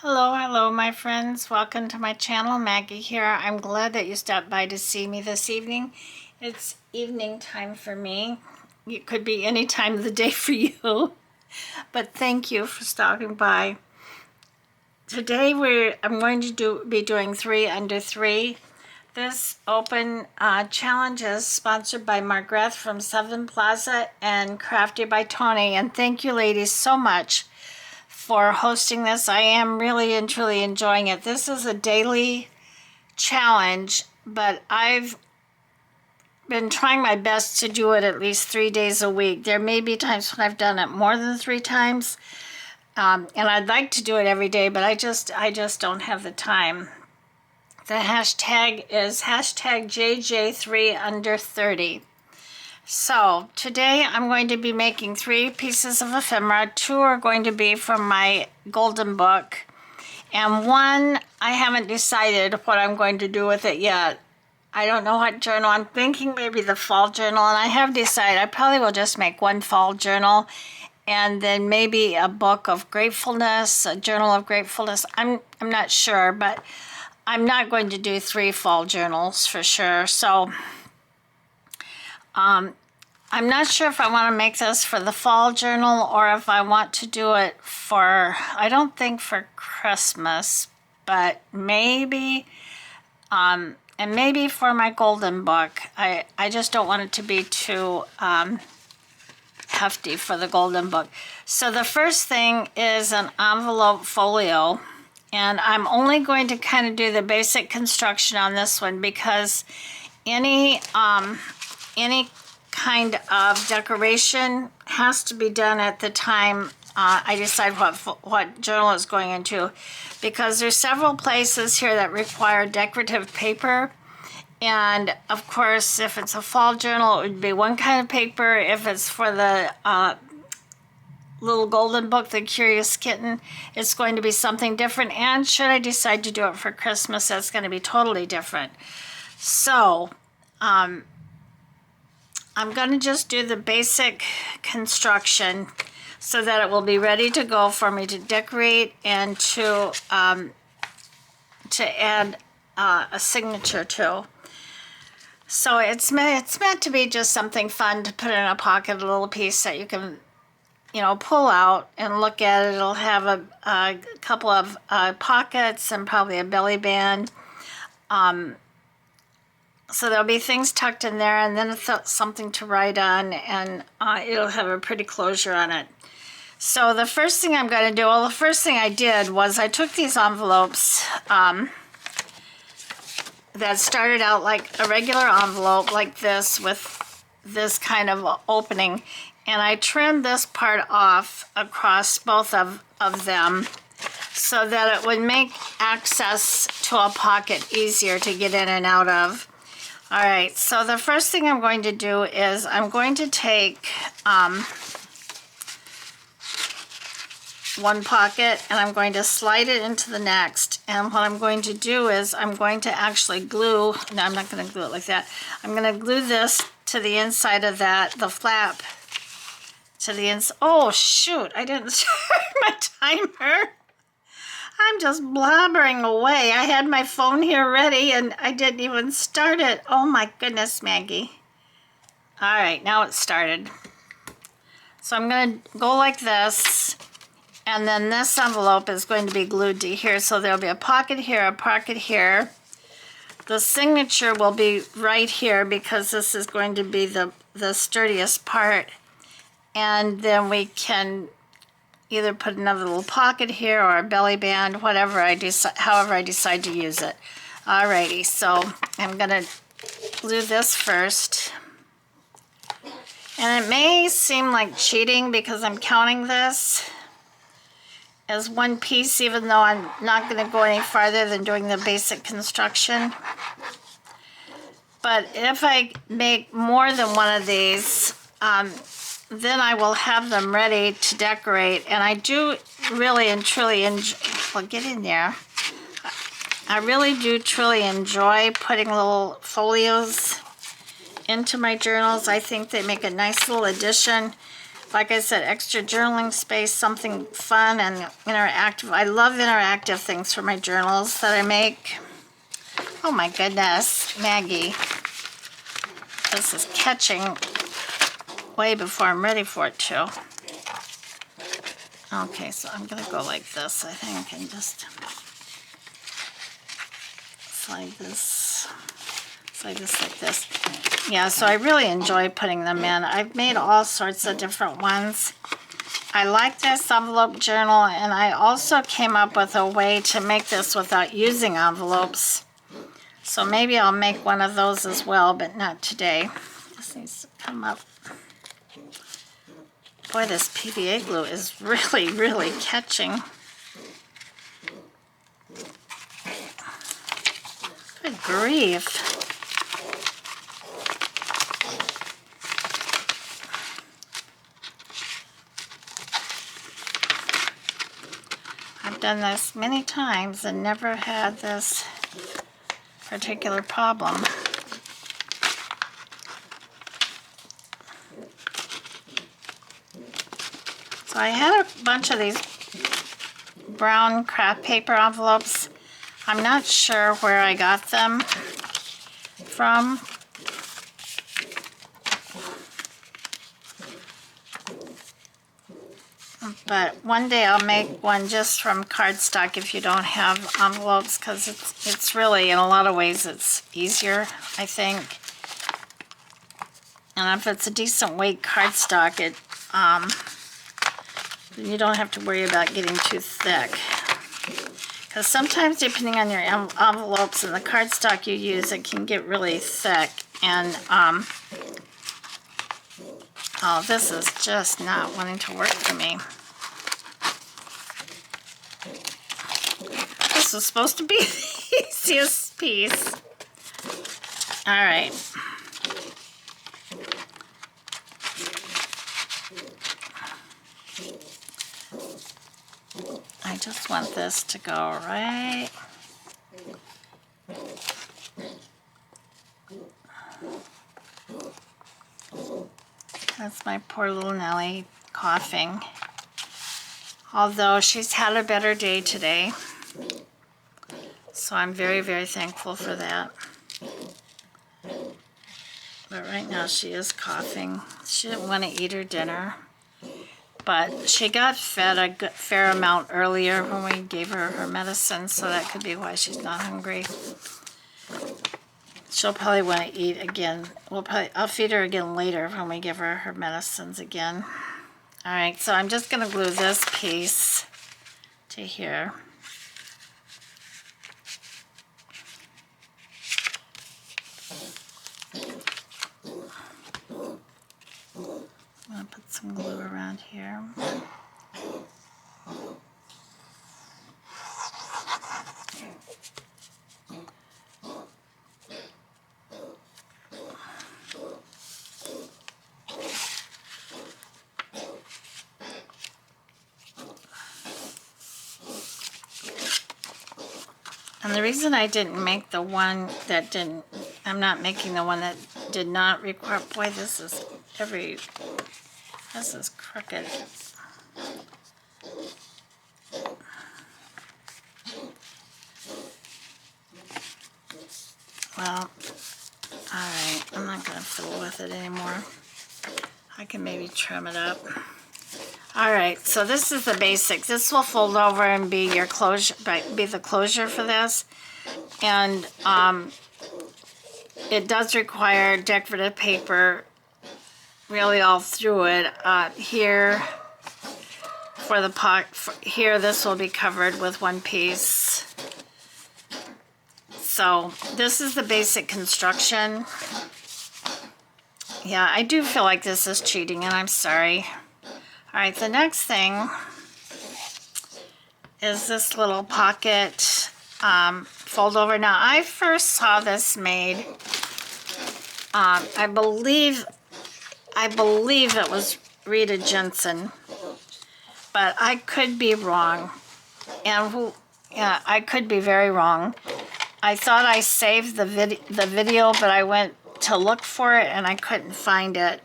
Hello, my friends. Welcome to my channel. Maggie here. I'm glad that you stopped by to see me this evening. It's evening time for me. It could be any time of the day for you, but thank you for stopping by. Today I'm going to be doing 3 under 3. This open challenge is sponsored by Margreth from Plaza and Crafty by Toni. And thank you, ladies, so much for hosting this. I am really and truly enjoying it. This is a daily challenge, but I've been trying my best to do it at least 3 days a week. There may be times when I've done it more than 3 times, and I'd like to do it every day, but I just don't have the time. The hashtag is hashtag JJ3 under 30. So today I'm going to be making 3 pieces of ephemera. 2 are going to be from my golden book, and 1 I haven't decided what I'm going to do with it yet. I don't know what journal. I'm thinking maybe the fall journal, and I have decided I probably will just make 1 fall journal and then maybe a book of gratefulness, a journal of gratefulness. I'm not sure, but I'm not going to do 3 fall journals for sure. So I'm not sure if I want to make this for the fall journal or if I want to do it for, I don't think for Christmas, but maybe, and maybe for my golden book. I just don't want it to be too hefty for the golden book. So the first thing is an envelope folio, and I'm only going to kind of do the basic construction on this one because any kind of decoration has to be done at the time I decide what journal it's going into, because there's several places here that require decorative paper. And of course, if it's a fall journal, it would be one kind of paper. If it's for the little golden book, The Curious Kitten, it's going to be something different. And should I decide to do it for Christmas, that's going to be totally different. So I'm going to just do the basic construction so that it will be ready to go for me to decorate and to add a signature to. So it's meant to be just something fun to put in a pocket, a little piece that you can, pull out and look at it. It'll have a couple of pockets and probably a belly band. So there'll be things tucked in there, and then something to write on, and it'll have a pretty closure on it. So the first thing I'm going to do, the first thing I did was I took these envelopes that started out like a regular envelope like this with this kind of opening, and I trimmed this part off across both of them so that it would make access to a pocket easier to get in and out of. All right, so the first thing I'm going to do is I'm going to take one pocket and I'm going to slide it into the next. And what I'm going to do is I'm going to actually glue, no, I'm not going to glue it like that. I'm going to glue this to the inside of the flap to the inside. Oh, shoot, I didn't start my timer. I'm just blabbering away. I had my phone here ready and I didn't even start it. Oh my goodness, Maggie. All right, now it's started. So I'm going to go like this, and then this envelope is going to be glued to here. So there'll be a pocket here, a pocket here. The signature will be right here because this is going to be the sturdiest part. And then we can either put another little pocket here or a belly band, however I decide to use it. Alrighty, so I'm gonna glue this first. And it may seem like cheating because I'm counting this as one piece, even though I'm not gonna go any farther than doing the basic construction. But if I make more than one of these, then I will have them ready to decorate. And I do really and truly enjoy, well, get in there. I really do truly enjoy putting little folios into my journals. I think they make a nice little addition. like I said, extra journaling space, something fun and interactive. I love interactive things for my journals that I make. Oh my goodness, Maggie. This is catching way before I'm ready for it to. Okay, so I'm gonna go like this, I think, and just slide this like this. Yeah, so I really enjoy putting them in. I've made all sorts of different ones. I like this envelope journal, and I also came up with a way to make this without using envelopes. So maybe I'll make one of those as well, but not today. This needs to come up. Boy, this PVA glue is really, really catching. Good grief. I've done this many times and never had this particular problem. So I had a bunch of these brown craft paper envelopes. I'm not sure where I got them from. But one day I'll make one just from cardstock if you don't have envelopes, because it's really, in a lot of ways, it's easier, I think. And if it's a decent weight cardstock, you don't have to worry about getting too thick. Because sometimes, depending on your envelopes and the cardstock you use, it can get really thick. And, oh, this is just not wanting to work for me. This was supposed to be the easiest piece. All right. I just want this to go right. That's my poor little Nellie coughing. Although she's had a better day today. So I'm very, very thankful for that. But right now she is coughing. She didn't want to eat her dinner. But she got fed a good, fair amount earlier when we gave her her medicine, so that could be why she's not hungry. She'll probably want to eat again. I'll feed her again later when we give her her medicines again. All right, so I'm just going to glue this piece to here. I'm going to put some glue around here. And the reason I didn't make the one that didn't, I'm not making the one that did not require, boy, this is crooked. Well, alright, I'm not going to fiddle with it anymore. I can maybe trim it up. Alright, so this is the basics. This will fold over and be your closure, be the closure for this. And it does require decorative paper really all through it. Here, for the pot, here this will be covered with one piece. So this is the basic construction. Yeah, I do feel like this is cheating, and I'm sorry. All right, the next thing is this little pocket fold over. Now, I first saw this made, I believe it was Rita Jensen, but I could be wrong, and yeah, I could be very wrong. I thought I saved the video, but I went to look for it and I couldn't find it.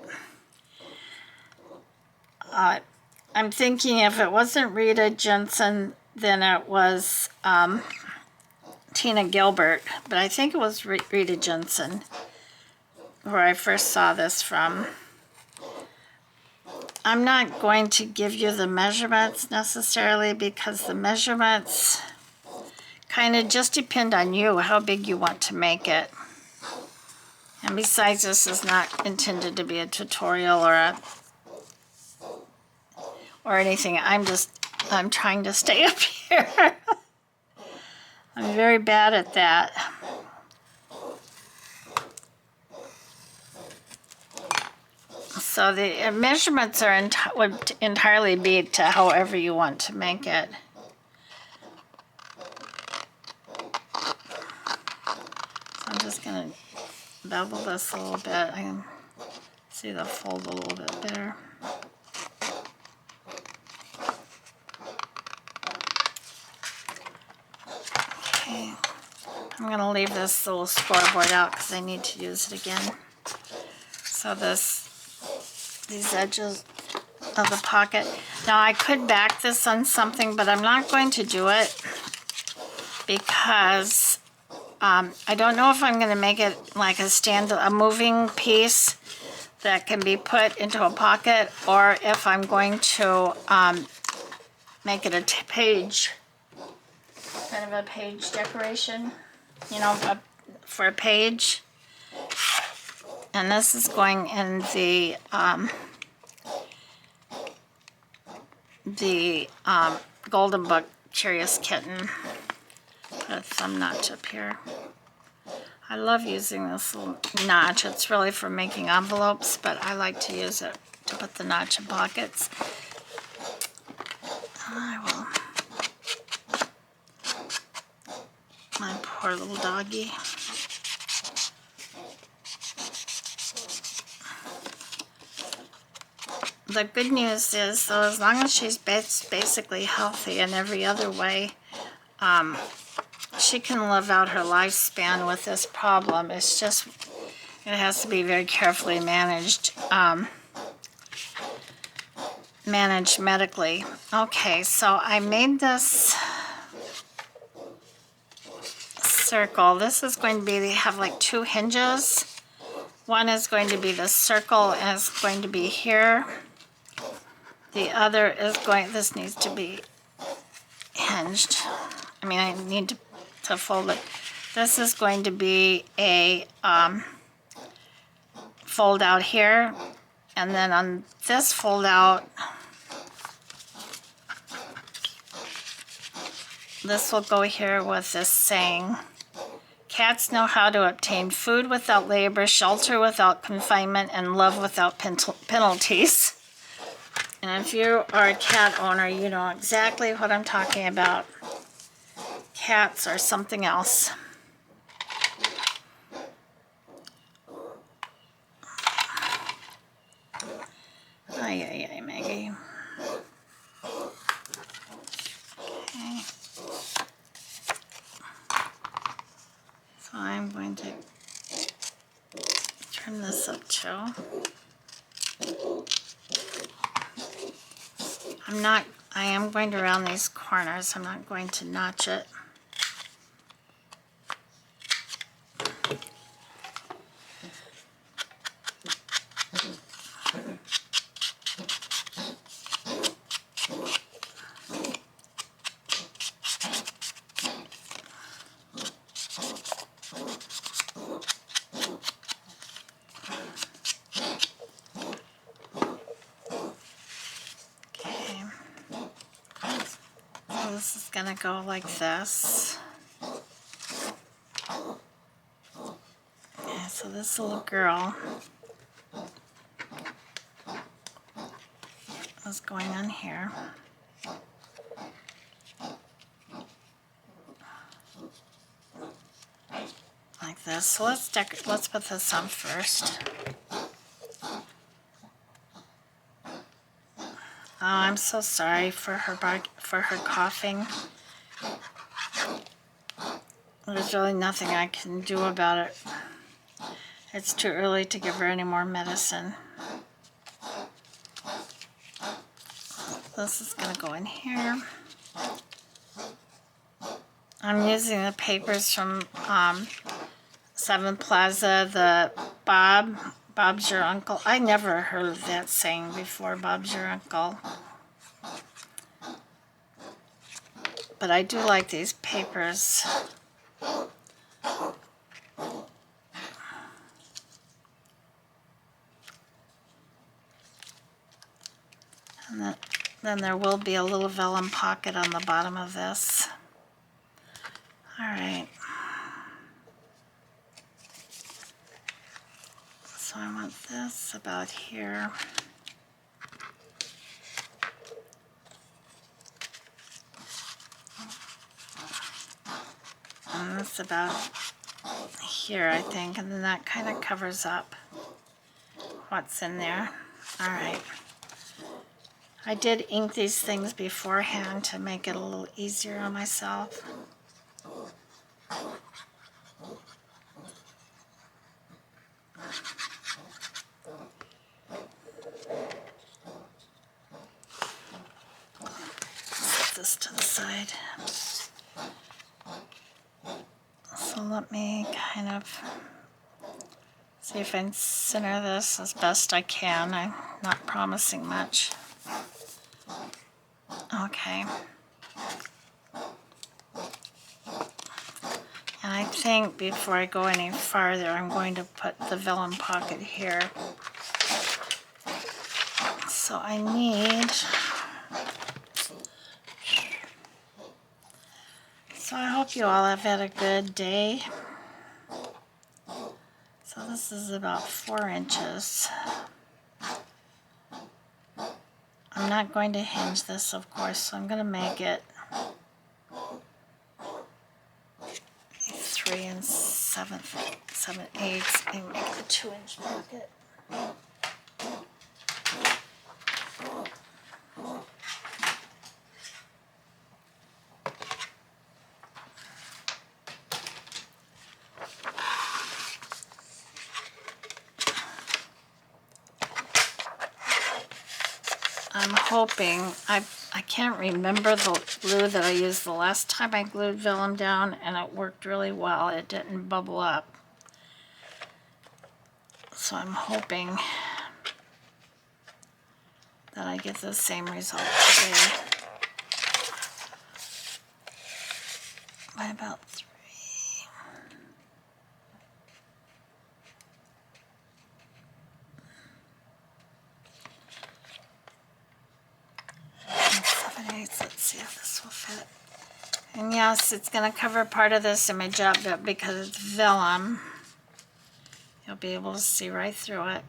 I'm thinking if it wasn't Rita Jensen, then it was Tina Gilbert, but I think it was Rita Jensen where I first saw this from. I'm not going to give you the measurements necessarily because the measurements kind of just depend on you, how big you want to make it. And besides, this is not intended to be a tutorial or anything. I'm trying to stay up here. I'm very bad at that. So the measurements are would entirely be to however you want to make it. So I'm just going to bevel this a little bit. I can see the fold a little bit better. Okay, I'm going to leave this little scoreboard out because I need to use it again. So these edges of the pocket. Now I could back this on something, but I'm not going to do it because I don't know if I'm going to make it like a moving piece that can be put into a pocket, or if I'm going to make it a page, kind of a page decoration, you know, for a page. And this is going in the Golden Book Curious Kitten. Put a thumb notch up here. I love using this little notch. It's really for making envelopes, but I like to use it to put the notch in pockets. I will. My poor little doggy. The good news is, though, as long as she's basically healthy in every other way, she can live out her lifespan with this problem. It's just, it has to be very carefully managed, managed medically. Okay, so I made this circle. This is going to be, they have like two hinges. One is going to be the circle, and it's going to be here. The other is this needs to be hinged. I mean, I need to fold it. This is going to be a fold out here, and then on this fold out, this will go here with this saying, cats know how to obtain food without labor, shelter without confinement, and love without penalties. And if you are a cat owner, you know exactly what I'm talking about. Cats are something else. Ay, ay, ay, Maggie. Okay. So I'm going to trim this up too. I am going to round these corners. I'm not going to notch it. This is going to go like this. Yeah, so this little girl is going on here. Like this. So let's put this on first. Oh, I'm so sorry for her coughing. There's really nothing I can do about it. It's too early to give her any more medicine. this is going to go in here. I'm using the papers from 7 Plaza, the Bob's your uncle. I never heard of that saying before, Bob's your uncle. But I do like these papers. And then there will be a little vellum pocket on the bottom of this. All right. So I want this about here. And this about here, I think, and then that kind of covers up what's in there. All right. I did ink these things beforehand to make it a little easier on myself. Set this to the side. So let me kind of see if I can center this as best I can. I'm not promising much. Okay. And I think before I go any farther, I'm going to put the vellum pocket here. So I need... So I hope you all have had a good day. So this is about 4 inches. I'm not going to hinge this, of course, so I'm going to make it 3 7/8 and make it a 2-inch pocket. I'm hoping, I can't remember the glue that I used the last time I glued vellum down, and it worked really well. It didn't bubble up. So I'm hoping that I get the same result today. By about 3. And 7/8. Let's see if this will fit. And yes, it's going to cover part of this image up, but because it's vellum, you'll be able to see right through it.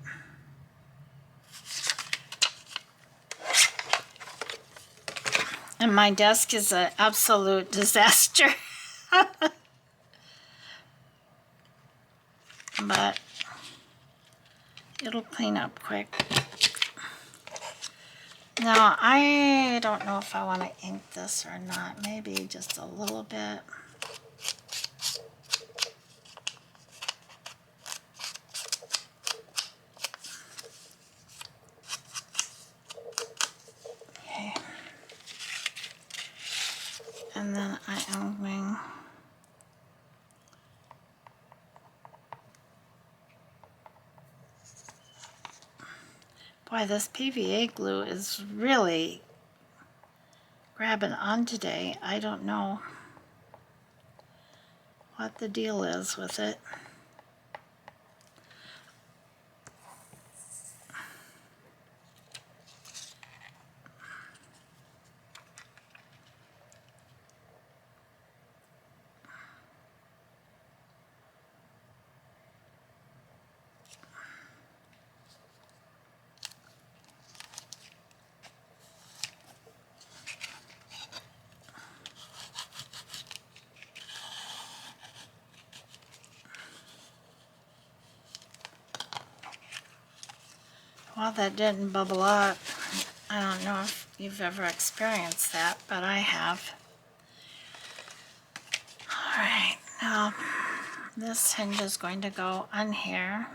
And my desk is an absolute disaster. But it'll clean up quick. Now, I don't know if I want to ink this or not. Maybe just a little bit. Okay. And then I am going... Boy, this PVA glue is really grabbing on today. I don't know what the deal is with it. Well, that didn't bubble up. I don't know if you've ever experienced that, but I have. Alright, now this hinge is going to go on here.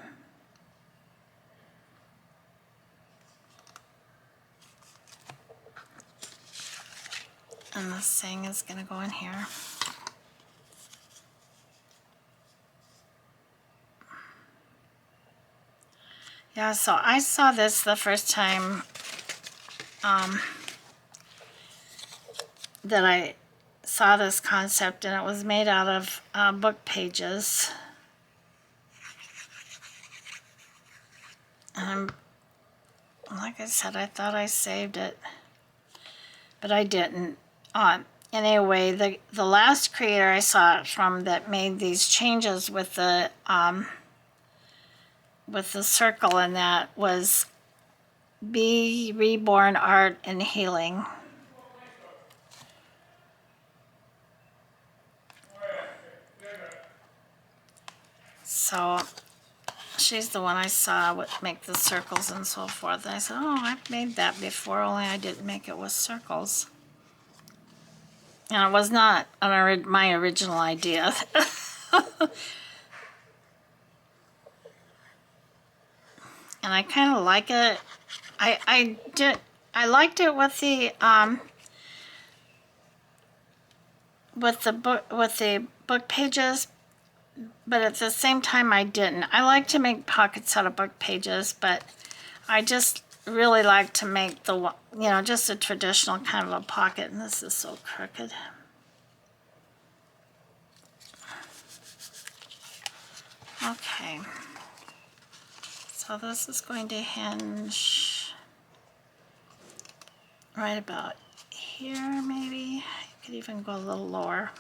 And the saying is going to go in here. Yeah, so I saw this the first time that I saw this concept, and it was made out of book pages. And like I said, I thought I saved it, but I didn't. Anyway, the last creator I saw it from that made these changes with the circle, and that was Be Reborn Art and Healing. So she's the one I saw would make the circles and so forth. And I said, oh, I've made that before, only I didn't make it with circles. And it was not my original idea. And I kind of like it. I liked it with the book pages, but at the same time I didn't. I like to make pockets out of book pages, but I just really like to make just a traditional kind of a pocket. And this is so crooked. Okay. So this is going to hinge right about here, maybe. You could even go a little lower.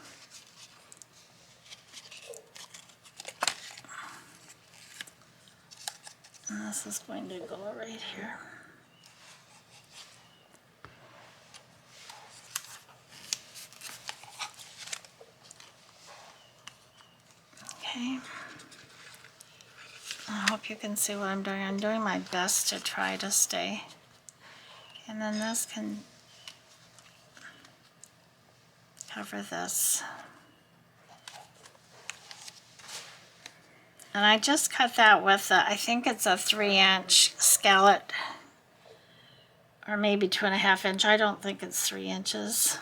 And this is going to go right here. Okay. I hope you can see what I'm doing. I'm doing my best to try to stay. And then this can cover this. And I just cut that with I think it's a 3-inch scallop, or maybe 2.5 inch. I don't think it's 3 inches.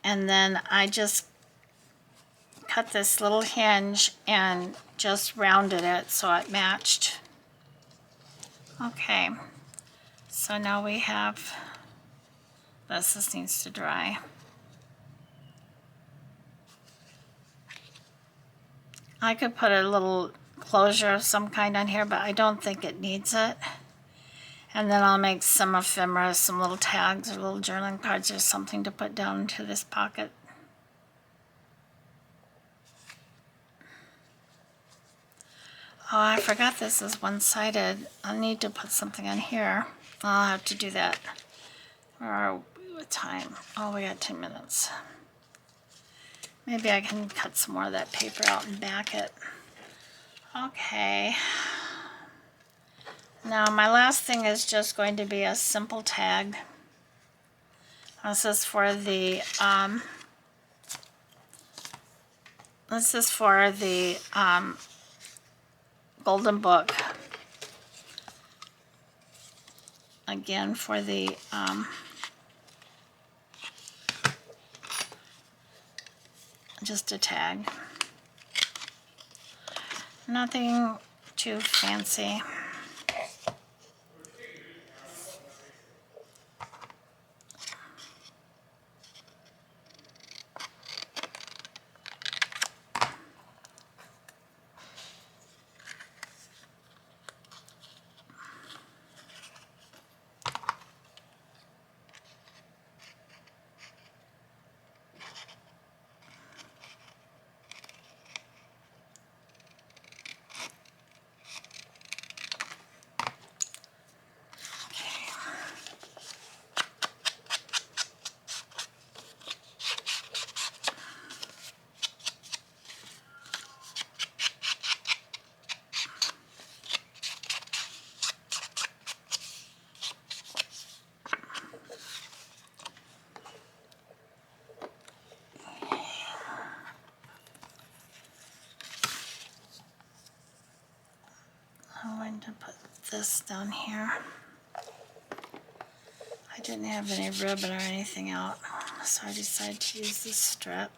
And then I just cut this little hinge and just rounded it so it matched. Okay, so now we have this. This needs to dry. I could put a little closure of some kind on here, but I don't think it needs it. And then I'll make some ephemera, some little tags or little journaling cards or something to put down into this pocket. Oh, I forgot this is one-sided. I'll need to put something on here. I'll have to do that. Or what time? Oh, we got 10 minutes. Maybe I can cut some more of that paper out and back it. Okay. Now my last thing is just going to be a simple tag. This is for the Golden Book. Again, for the just a tag. Nothing too fancy. I'm going to put this down here. I didn't have any ribbon or anything out. So I decided to use this strip.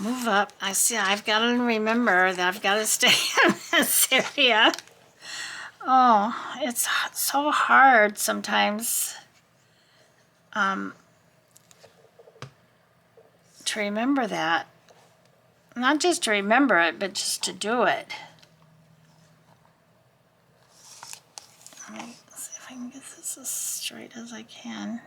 Move up. I see. I've got to remember that I've got to stay in this area. Oh, it's so hard sometimes to remember that. Not just to remember it, but just to do it. Let me see if I can get this as straight as I can.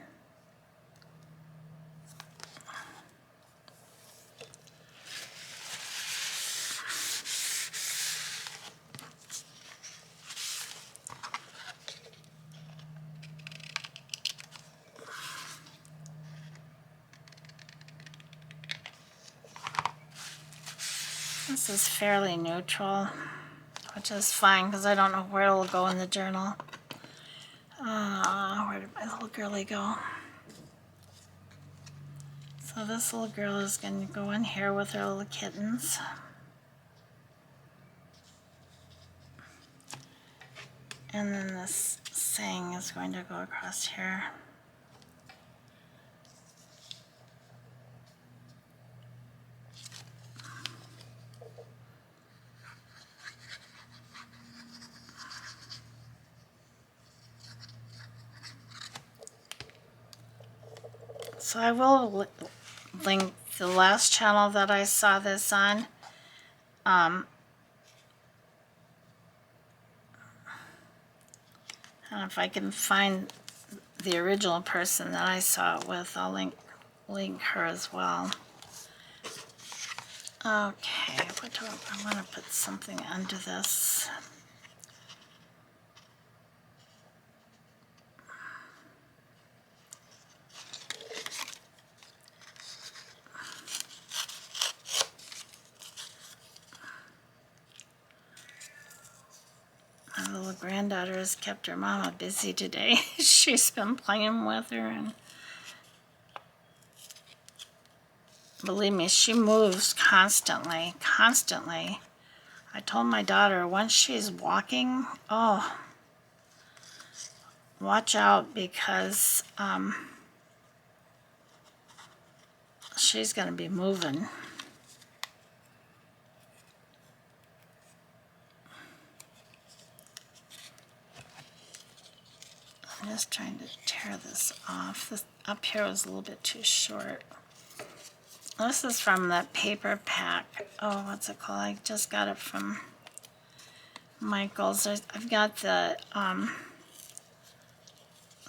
This is fairly neutral, which is fine because I don't know where it'll go in the journal. Where did my little girlie go? So this little girl is going to go in here with her little kittens. And then this saying is going to go across here. So I will link the last channel that I saw this on. And if I can find the original person that I saw it with, I'll link her as well. Okay, I want to put something under this. My little granddaughter has kept her mama busy today. She's been playing with her, and believe me, she moves constantly. I told my daughter once she's walking, oh, watch out because she's going to be moving. I'm just trying to tear this off. This up here was a little bit too short. This is from the paper pack. Oh, what's it called? I just got it from Michael's. I've got the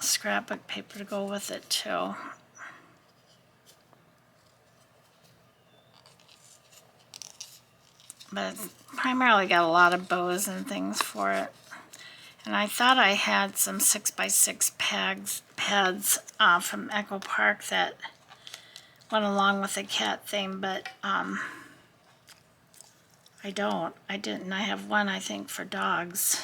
scrapbook paper to go with it too. But it's primarily got a lot of bows and things for it. And I thought I had some 6x6 pads from Echo Park that went along with the cat theme, but I don't. I didn't. I have one, I think, for dogs.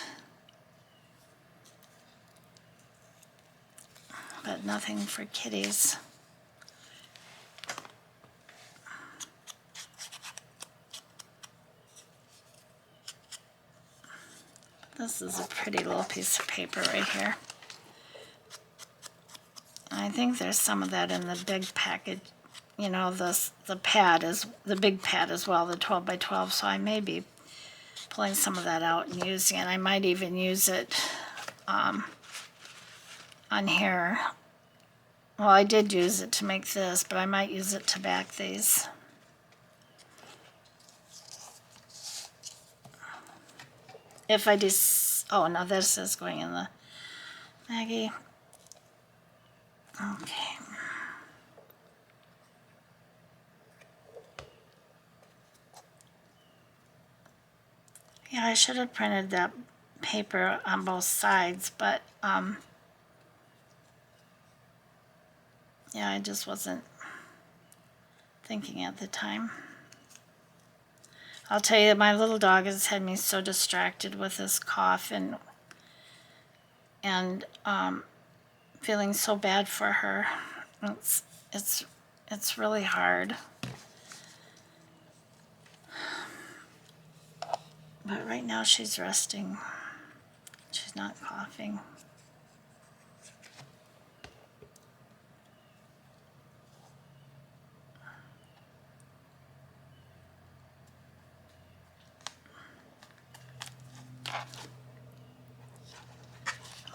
But nothing for kitties. This is a pretty little piece of paper right here. I think there's some of that in the big package. You know, the pad is the big pad as well, the 12 by 12. So I may be pulling some of that out and using it. I might even use it on here. Well, I did use it to make this, but I might use it to back these. If I just, oh no, this is going in the Maggie. Okay. Yeah, I should have printed that paper on both sides, but yeah, I just wasn't thinking at the time. I'll tell you, my little dog has had me so distracted with this cough and feeling so bad for her. It's really hard. But right now she's resting. She's not coughing.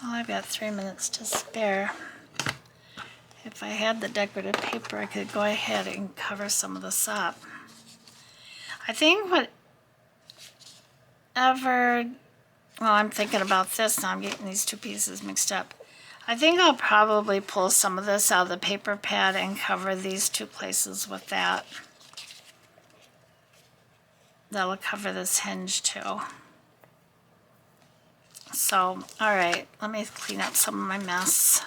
Well, I've got 3 minutes to spare. If I had the decorative paper, I could go ahead and cover some of this up. I think well, I'm thinking about this now. I'm getting these two pieces mixed up. I think I'll probably pull some of this out of the paper pad and cover these two places with that. That'll cover this hinge too. So, all right, let me clean up some of my mess.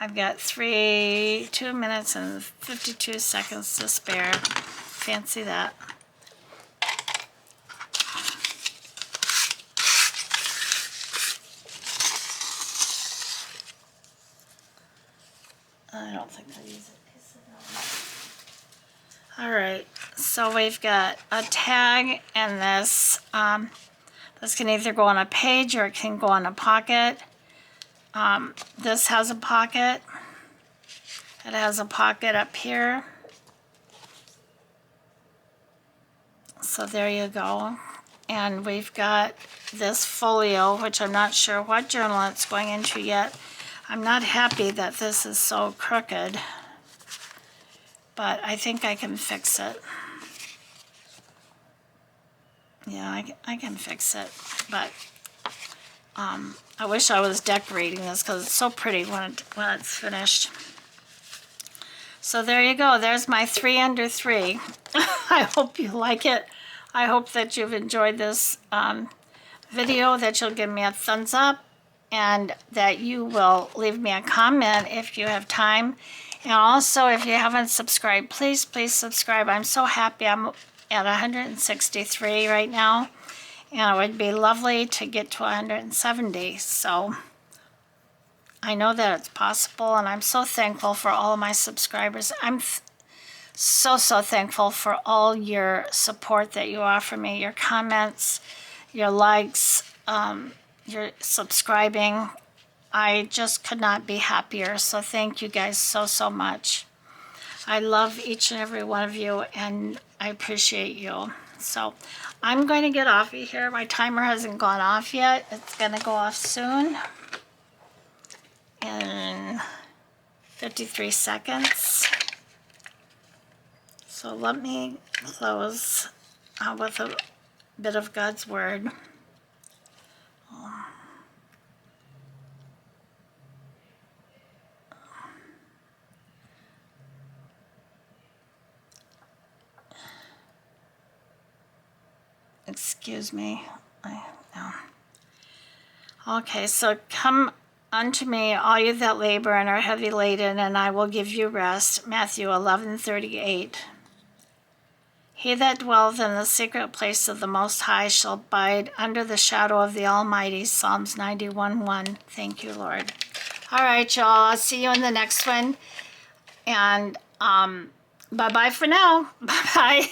I've got 2 minutes and 52 seconds to spare. Fancy that. I don't think I'll use a piece of that. All right, so we've got a tag and this. This can either go on a page or it can go on a pocket. This has a pocket. It has a pocket up here. So there you go. And we've got this folio, which I'm not sure what journal it's going into yet. I'm not happy that this is so crooked, but I think I can fix it. Yeah, I can fix it, but I wish I was decorating this because it's so pretty when it's finished. So there you go. There's my 3 under 3. I hope you like it. I hope that you've enjoyed this video, that you'll give me a thumbs up, and that you will leave me a comment if you have time. And also, if you haven't subscribed, please subscribe. I'm so happy. I'm at 163 right now, and it would be lovely to get to 170. So I know that it's possible, and I'm so thankful for all of my subscribers. I'm so thankful for all your support that you offer me, your comments, your likes, your subscribing. I just could not be happier. So thank you guys so much. I love each and every one of you, and I appreciate you. So I'm going to get off of here. My timer hasn't gone off yet. It's going to go off soon. In 53 seconds. So let me close with a bit of God's Word. Excuse me. No. Okay, so come unto me, all you that labor and are heavy laden, and I will give you rest. Matthew 11:38. He that dwelleth in the secret place of the Most High shall abide under the shadow of the Almighty. Psalms 91:1. Thank you, Lord. All right, y'all. I'll see you in the next one. And bye-bye for now. Bye-bye.